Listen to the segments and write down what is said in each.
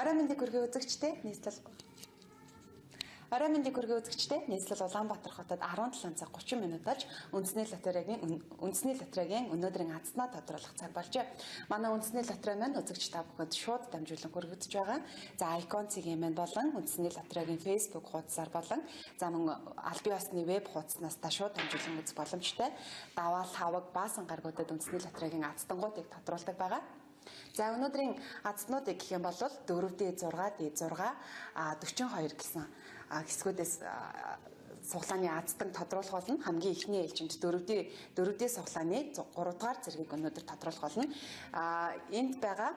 Орой мэндийг хүргэе үзэгчтэй нийслэл. Орой мэндийг хүргэе үзэгчтэй нийслэл Улаанбаатар хотод 17 цаг 30 минут болж үндэсний лотерейгийн өнөөдрийн азснаа тодруулах цаг болжээ. Манай үндэсний лотерей маань үзэгч та бүхэнд шууд дамжуулан хүргэгдэж байгаа. За Icon цэгийн маань болон үндэсний лотерейгийн Facebook хуудасаар болон за мөн аль бие усны веб хуудаснаас та шууд дамжуулан үзэх боломжтой. Даваа хаваг баасан гаргуудад үндэсний лотерейгийн аздангуудыг тодруулдаг байгаа. За өнөөдрийн азтнуудыг гэх юм бол 4D6, D6, 42 гэсэн хэсгүүдээс суглааны азтан тодруулах болно. Хамгийн ихний ээлжинд 4D суглааны 3 дугаар зэргийг өнөөдөр тодруулах болно. Энд байгаа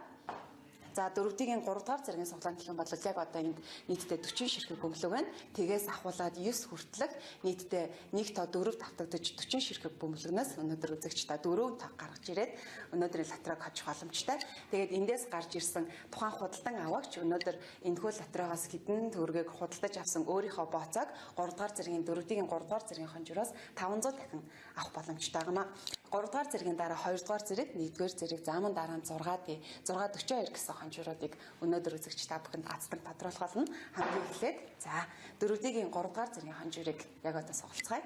за 4D-ийн 3 дугаар зэргийн суглаан гэх юм бол яг одоо энд нийтдээ 40 ширхэг бөмбөлөг байна. Тэгээс ахуулаад 9 хүртэлх нийтдээ 1 тоо 4 давтагдаж 40 ширхэг бөмбөлөгнөөс өнөөдөр үзэгч та 4 тоо гаргаж ирээд өнөөдрийн лотерейг хожих боломжтой. Тэгээд эндээс гарч ирсэн тухайн худалдан авагч өнөөдөр энэхүү лотерейгоос хэдэн төгрөгийг худалдаж авсан өөрийнхөө бооцоог 3 дугаар зэргийн 4D-ийн 3 дугаар зэргийн хонжроос 500 дахин авах боломжтой гэмаа. 3 дугаар зэргийн дараа 2 дугаар зэрэг 1 дугаар зэрэг заамын дараа 6D 642 гэсэн хонжруудыг өнөөдөр үзэгч та бүхэнд азтан тодруулах болно. Хамгийн эхлээд за 4D-ийн 3 дугаар зэргийн хонжрыг яг одоо сугалцгаая.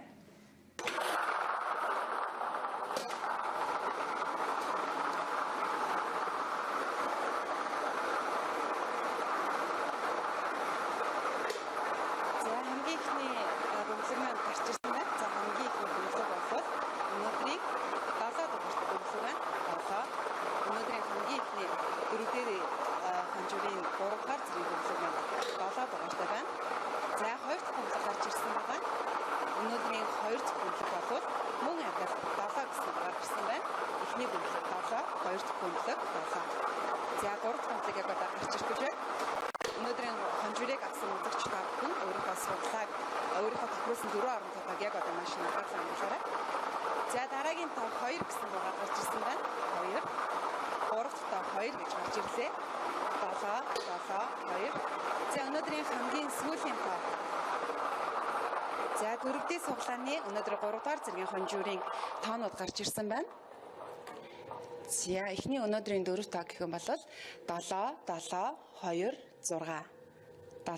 За дараагийн тоо 2 гэсэн дугаар гарч ирсэн байна. 2 3 тоо 2 гэж гарч ирлээ. 7 2. За өнөөдрийн хамгийн сүүлийн тоо. За 4D суглааны өнөөдөр 3 дугаар зэргийн хонжуурын тоонууд гарч ирсэн байна. За эхний өнөөдрийн 4 тоо гэх юм бол 7 2 6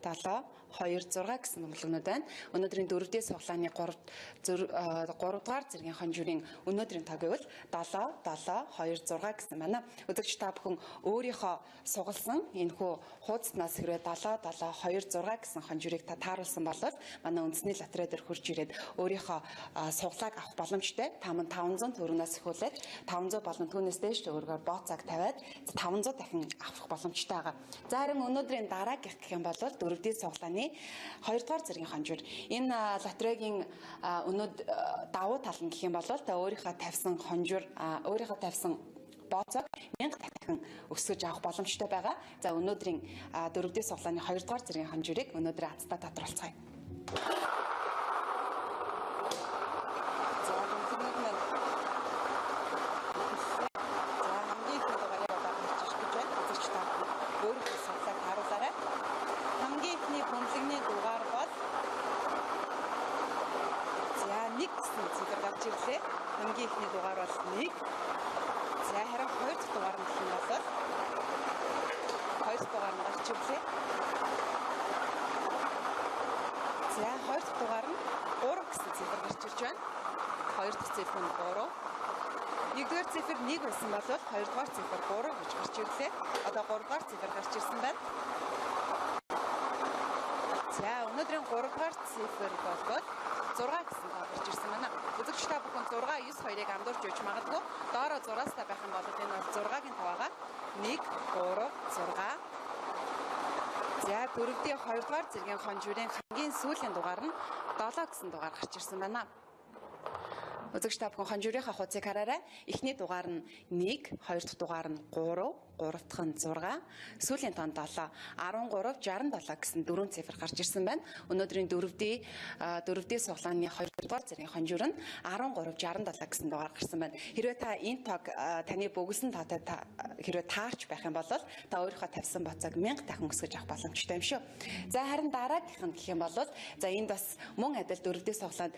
7 2 6 гэсэн бөмбөлгнүүд байна. Өнөөдрийн 4D суглааны 3 дугаар зэргийн хонжуурын өнөөдрийн тоо гэвэл 7 2 6 гэсэн байна. Үзэгч та бүхэн өөрийнхөө сугалсан энэхүү хуудаснаас хэрвээ 7 2 6 гэсэн хонжуурыг та тааруулсан бол манай үндэсний лотерей дээр хурж ирээд өөрийнхөө суглааг авах боломжтой. Та мөн 500 төгрөгнөөс эхлээд 500 болон түүнээс дээш төгрөгөөр бооцоог тавиад 500 дахин авах боломжтой байгаа. За харин өнөөдрийн дараа гэх юм бол 4D суглааны 2 дугаар зэргийн хонжуур. Энэ лотерейгийн давуу тал нь гэх юм бол та өөрийнхөө тавьсан хонжуур, өөрийнхөө тавьсан бооцоог 1000 дахин өсгөж авах боломжтой байгаа. За өнөөдрийн 4D суглааны 2 дугаар зэргийн хонжуурыг өнөөдөр азтаа тодруулцгаая. Хамгийн ихний дугаар бол 1. За харин 2 дахь дугаар нь гэх юм бол 2 дахь дугаар нь гарч ирлээ. За 2 дахь дугаар нь 3 гэсэн цифр гарч ирж байна. 2 дахь цифр нь 3. 1-р цифр 1 байсан бол 2-р цифр 3 гэж гарч ирлээ. Одоо 3-р цифр гарч ирсэн байна. За өнөөдрийн 3-р цифр бол 6 гэсэн тоо гарч ирсэн байна. Үзэгч та бүхэн 6 9 2-ыг андуурч өгч магадгүй. Доороо 6-аас та байх юм бол энэ бол 6-гийн таваага 1 3 6. За 4D 2 дугаар зэргийн хонжуурын хамгийн сүүлийн дугаар нь 7 гэсэн дугаар гарч ирсэн байна. Үзэгч та бүхэн хонжуурынхаа хуудсыг хараарай. Эхний дугаар нь 1, 2 дахь дугаар нь 3, 3 дахь нь 6, сүүлийн тоон 7, 13, 67 гэсэн дөрвөн цифр гарч ирсэн байна. Өнөөдрийн 4D суглааны 2 дугаар зэргийн хонжуур нь 13, 67 гэсэн дугаар гарсан байна. Хэрвээ та энэ тоог таны бөглсөн тоотой хэрвээ таарч байх юм бол та өөрийнхөө тавьсан бацааг 1000 дахин өсгөж авах боломжтой юм шүү. За харин дараагийнх нь гэх юм бол за энд бас мөн адил 4D суглаанд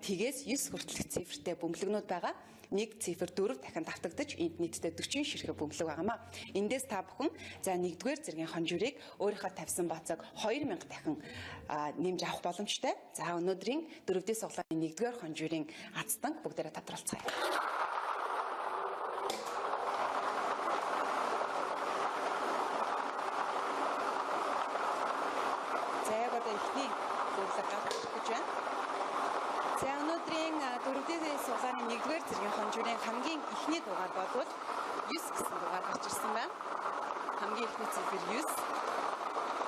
тгээс 9 хүртэлх цифр бөмбөлгнүүд байгаа. Нэг цифр 4 дахин давтагдаж энд нийтдээ 40 ширхэг бөмбөлөг байгаамаа. Эндээс та бүхэн за 1-р зэргийн хонжирыг өөрийнхөө тавьсан бацаг 2000 дахин нэмж авах боломжтой. За өнөөдрийн 4-р суглааны 1-р хонжирын азтанг бүгдээрээ тодорхойлцгаая. За яг одоо эхний зөвлөг гаргаж гэж байна. За өнөөдрийн 4-р суглааны 1-р зэргийн хонжирын хамгийн эхний дугаар болвол 9 гэсэн дугаар гарч ирсэн байна. Хамгийн эхний цифр 9.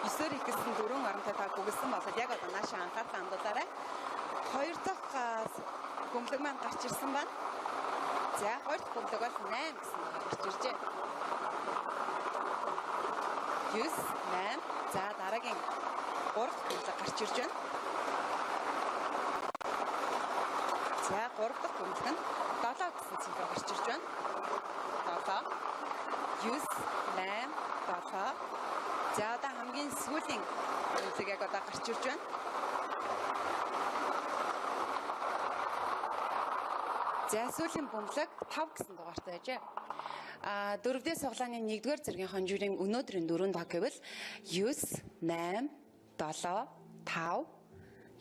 9-оор ихсэн 4 оронтой та бүгэлсэн болоод яг одоо наашаа анхаарлаа хандуулаарай. 2 дахь бөмбөлөг маань гарч ирсэн байна. За 2 дахь бөмбөлөг бол 8 гэсэн дугаар гарч иржээ. 9, 8. За дараагийн 3 дахь бөмбөлөг гарч ирж байна. За 3 дахь бөмбөлөг нь 7 гэсэн цифр гарч ирж байна. 7, 9, 8, 7. За одоо хамгийн сүүлийн бөмбөлөг яг одоо гарч ирж байна. За сүүлийн бөмбөлөг 5 гэсэн дугаартай байжээ. 4-р суглааны 1-р зэргийн хонжирын өнөөдрийн 4 баг гэвэл 9, 8, 7, 5,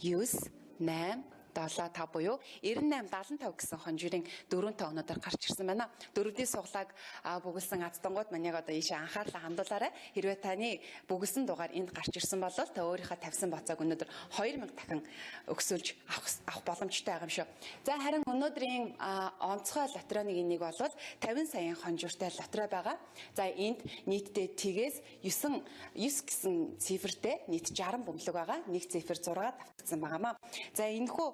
9, 8, 7, 5 буюу 98, 75 гэсэн хонжирын 4 та өнөөдөр гарч ирсэн байна. 4-р суглааг бүгэлсэн азтангууд маань яг одоо ийшээ анхаарлаа хандуулаарай. Хэрвээ таны бүгэлсэн дугаар энд гарч ирсэн бол та өөрийнхөө тавьсан бацааг өнөөдөр 2000 дахин өгсөлж авах боломжтой байгаа юм шүү. За харин өнөөдрийн онцгой лотерейны нэг бол 50 саяын хонжиртай лотерей байгаа. За энд нийтдээ тгээс 9 гэсэн цифртэй нийт 60 бөмбөлөг байгаа. Нэг цифр 6 давтагдсан байгаамаа. За энэхүү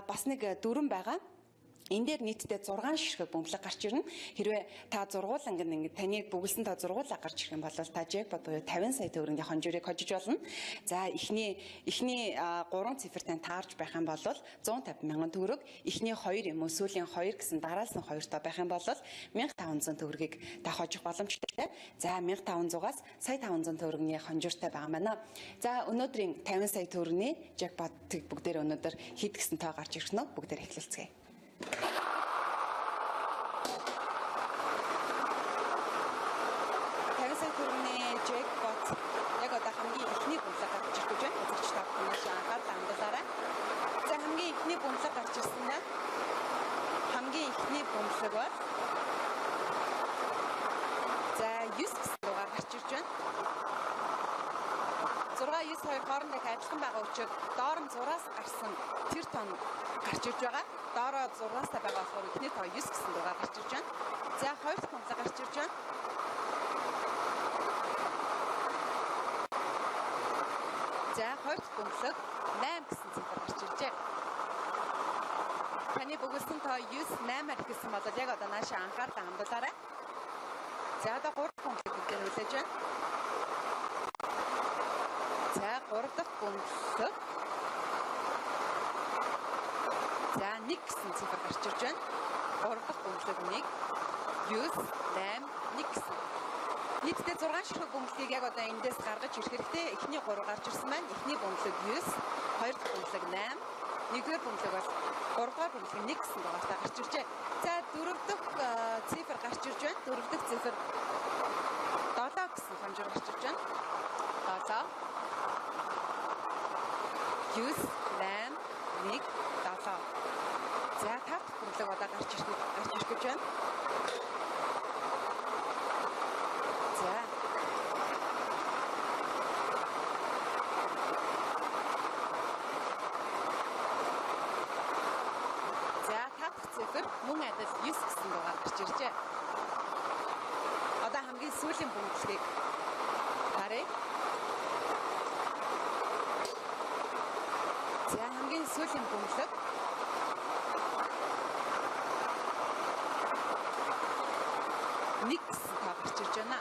бас нэг дүрэн байгаа. Энэ дээр нийтдээ 6 ширхэг бөмбөлөг гарч ирнэ. Хэрвээ та зургуулан ингэ таны бүгэлсэн та зургуулаа гарч ирэх юм бол та джекпот буюу 50 сая төгрөгийн хонжирыг хожиж болно. За эхний 3 цифртай таарж байх юм бол 150 мянган төгрөг, эхний 2 юм уу сүүлийн 2 гэсэн дараалсан 2 та байх юм бол 1500 төгрөгийг та хожих боломжтой. За 1500-аас сая 500 төгрөгийн хонжиртай байгаа байна. За өнөөдрийн 50 сая төгрөгийн джекпотыг бүгдээр өнөөдөр хэд гэсэн тоо гарч ирэх нь бүгдээр эхлэлцгээе. 50 сая төгрөгийн джекпот яг одоо хамгийн эхний бөмбөлөг гарч ирж байна. Үзэгч та бүхнээс анхаарлаа хандуулаарай. За хамгийн эхний бөмбөлөг гарч ирсэн байна. Хамгийн эхний бөмбөлөг бол за 9 гэсэн дугаар гарч ирж байна. 6, 9, 2 хоорондоо адилхан байгаа учраас доор нь 6-аас гарсан тэр тон гарч ирж байгаа. Доороо 6-аас байгаа болохоор эхний тоо 9 гэсэн дугаар гарч ирж байна. За 2 дахь бөмбөлөг гарч ирж байна. За 2 дахь бөмбөлөг 8 гэсэн цифр гарч иржээ. Таны бүгэлсэн тоо 9, 8-аар ихсэн бол яг одоо наашаа анхаарлаа хандуулаарай. За одоо 3 дахь бөмбөлөг бүгдээр хүлээж байна. За 3 дахь бөмбөлөг. За 1 гэсэн цифр гарч ирж байна. 3 дахь бөмбөлөг 1, 9, 8, 1 гэсэн. Нийтдээ 6 ширхэг бөмбөлгийг яг одоо эндээс гаргаж ирэх хэрэгтэй. Эхний 3 гарч ирсэн байна. Эхний бөмбөлөг 9, 2 дахь бөмбөлөг 8, 1-р бөмбөлөг бол 3 дахь бөмбөлөг 1 гэсэн дугаартай гарч иржээ. За 4 дахь цифр гарч ирж байна. 4 дахь цифр 7 гэсэн хонжир гарч ирж байна. 7, 9, 8, 1, 7. За 5 дахь бөмбөлөг одоо гарч ирэх гэж байна. За. За 5 дахь цифр мөн адил 9 гэсэн дугаар гарч иржээ. Одоо хамгийн сүүлийн бөмбөлгийг харъя. За хамгийн сүүлийн бөмбөлөг 1 гэсэн тоо гарч ирж байна.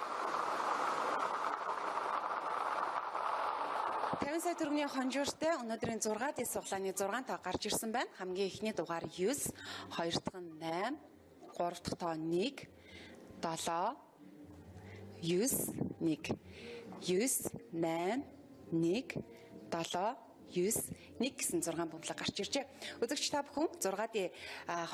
50 сая төгрөгийн хонжиртай өнөөдрийн 6-р суглааны 6 тоо гарч ирсэн байна. Хамгийн эхний дугаар 9, 2 дахь нь 8, 3 дахь тоо 1, 7, 9, 1, 9, 8, 1, 7, 9, 1 гэсэн 6 бөмбөлөг гарч иржээ. Үзэгч та бүхэн 6-ийн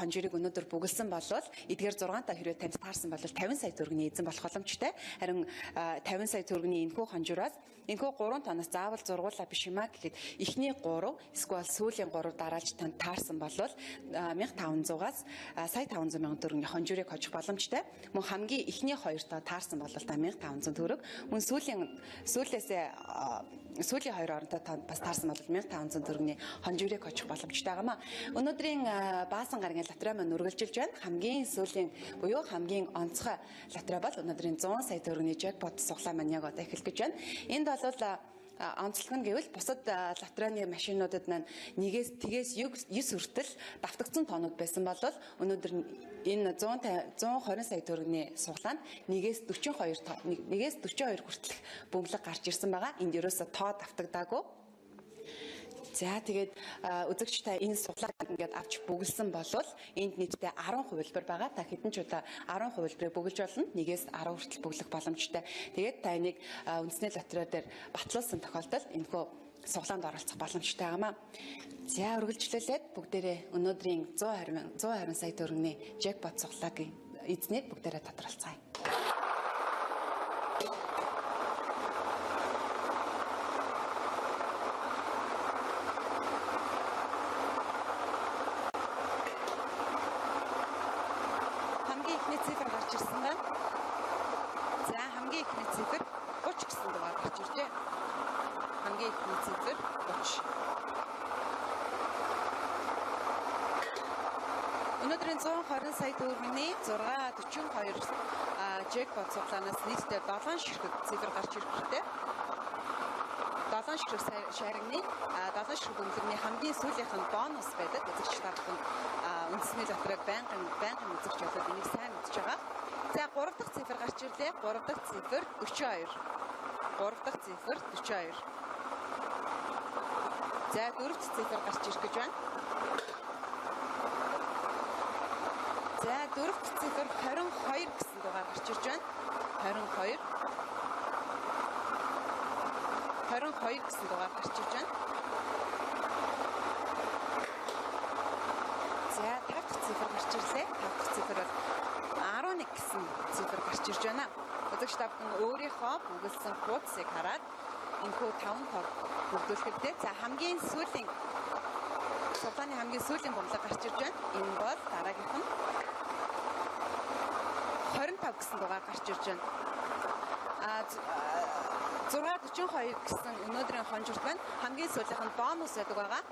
хонжирыг өнөөдөр бүгэлсэн болвол эдгээр 6-таа хэрвээ танд таарсан бол 50 сая төгрөгийн эзэн болох боломжтой. Харин 50 сая төгрөгийн энэхүү хонжироос энэхүү 3 тоноос заавал зургуулаа биш юм а гэхэд эхний 3 эсвэл сүүлийн 3 дараалж танд таарсан бол 1500-аас сая 500 мянган төгрөгийн хонжирыг хожих боломжтой. Мөн хамгийн эхний 2 тоо таарсан бол та 1500 төгрөг. Мөн сүүлийн 2 оронтой бас таарсан бол 1500 төгрөгийн хонжирыг хожих боломжтой гамаа. Өнөөдрийн баасан гарагийн лотерей маань үргэлжилж байна. Хамгийн сүүлийн буюу хамгийн онцгой лотерей бол өнөөдрийн 100 сая төгрөгийн жекпот суглаа маань яг одоо эхэлж байна. Энд бол онцлог нь гэвэл бусад лотерейны машинуудад маань 1-9 хүртэл давтагдсан тоонууд байсан бол өнөөдөр энэ 120 сая төгрөгийн суглаанд 1-42 хүртэлх бөмбөлөг гарч ирсэн байгаа. Энд ерөөсө тоо давтагдаагүй. За тэгээд үзэгч та энэ суглааг ингээд авч бүгэлсэн болвол энд нийтдээ 10 хувилбар байгаа. Та хэдэн ч удаа 10 хувилбарыг бүгэлж болно. 1-10 хүртэл бүглэх боломжтой. Тэгээд та энийг үндэсний лотерей дээр батлуулсан тохиолдолд энэхүү суглаанд оролцох боломжтой гамаа. За үргэлжлүүлээд бүгдээрээ өнөөдрийн 120 сая төгрөгийн жекпот суглаагийн эзнийг бүгдээрээ тодорхойлцгаая. Цифр гарч ирсэн байна. За хамгийн ихний цифр 30 гэсэн дугаар гарч иржээ. Хамгийн ихний цифр 30. Өнөөдрийн 120 сая төгрөгийн 642 жекпот суглаанаас нийтдээ 7 ширхэг цифр гарч ирэхтэй. 7 ширхэг шаригны 7 ширхэг бөмбөлөгийн хамгийн сүүлийнх нь бонус байдаг. Үзэгч та бүхэн үндэсний лотерейг байнгын үзэгч болоод энийг сайн үзэж байгаа. За 3 дахь цифр гарч ирлээ. 3 дахь цифр 42. 3 дахь цифр 42. За 4 дахь цифр гарч ирэх гэж байна. За 4 дахь цифр 22 гэсэн дугаар гарч ирж байна. 22. 22 гэсэн дугаар гарч ирж байна. За 5 дахь цифр гарч ирлээ. 5 дахь цифр бол 11 гэсэн цифр гарч ирж байна. Үзэгч та бүхэн өөрийнхөө бүгэлсэн хуудсыг хараад энэхүү 5 тоо бүгдүүлэхдээ за хамгийн сүүлийн суглааны хамгийн сүүлийн бөмбөлөг гарч ирж байна. Энэ бол дараагийнх нь 25 гэсэн дугаар гарч ирж байна. 642 гэсэн өнөөдрийн хонжирт байна. Хамгийн сүүлийнх нь бонус байдаг байгаа.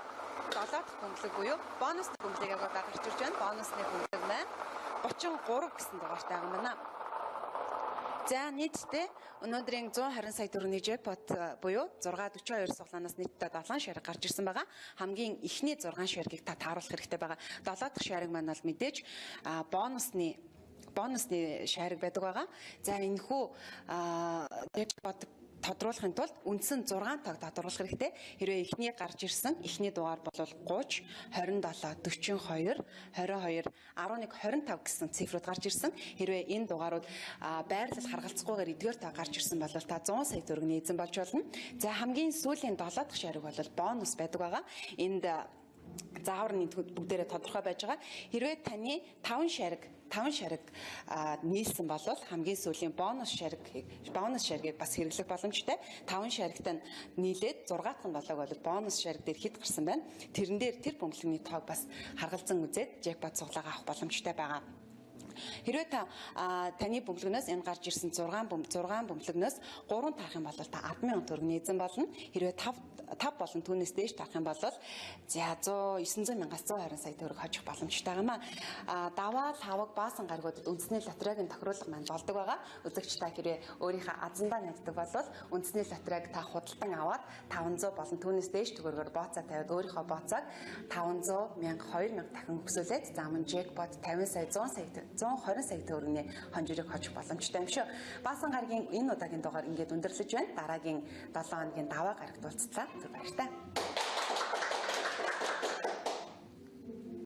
7 дахь бөмбөлөг буюу бонусны бөмбөлөг яг одоо гарч ирж байна. Бонусны бөмбөлөг маань 33 гэсэн дугаартай байгаа юм байна. За нийтдээ өнөөдрийн 120 сая төгрөгийн жекпот буюу 642 суглаанаас нийтдээ 7 шариг гарч ирсэн байгаа. Хамгийн эхний 6 шаригийг та тааруулах хэрэгтэй байгаа. 7 дахь шариг маань бол мэдээж бонусны шариг байдаг байгаа. За энэхүү жекпот тодруулахын тулд үндсэн 6 таг тодруулах хэрэгтэй. Хэрвээ эхний гарч ирсэн эхний дугаар бол 30, 27, 42, 22, 11, 25 гэсэн цифрууд гарч ирсэн. Хэрвээ энэ дугаарууд байрлал харгалцахгүйгээр эдгээр та гарч ирсэн бол та 100 сая төгрөгийн эзэн болж болно. За хамгийн сүүлийн 7 дахь шариг бол бонус байдаг байгаа. Энд заавар нь бүгдээрээ тодорхой байж байгаа. Хэрвээ таны 5 шариг нийлсэн бол хамгийн сүүлийн бонус шаргийг бас хэрэглэх боломжтой. 5 шаригтай нийлээд 6 дахь нь болоог бол бонус шариг дээр хэд гарсан байна. Тэрэн дээр тэр бөмбөлөгийн тоог бас харгалзан үзээд жекпот цуглаага авах боломжтой байгаа. Хэрвээ таны бөмбөлгнөөс энэ гарч ирсэн 6 бөмбөлгнөөс 3 тарах юм бол та 10,000 төгрөгийн эзэн болно. Хэрвээ 5 болон түүнээс дээш тарах юм бол за 900 мянгаас 120 сая төгрөг хожих боломжтой юм а. Даваа лаваг баасан гаригуудад үндэсний лотерейгийн тохируулга маань болдог байгаа. Үзэгч та хэрвээ өөрийнхөө азандаа найддаг бол үндэсний лотерейг та худалдан аваад 500 болон түүнээс дээш төгрөгөөр бооцоо тавиад өөрийнхөө бооцоог 500, 1000, 2000 дахин өксүүлээд замун жекпот 50 сая, 120 сая төгрөгийн хонжирыг хожих боломжтой юм шүү. Баасан гарагийн энэ удаагийн дугаар ингээд өндөрлөж байна. Дараагийн 7 хоногийн даваа гарагт уулзлаа. Баяр таа.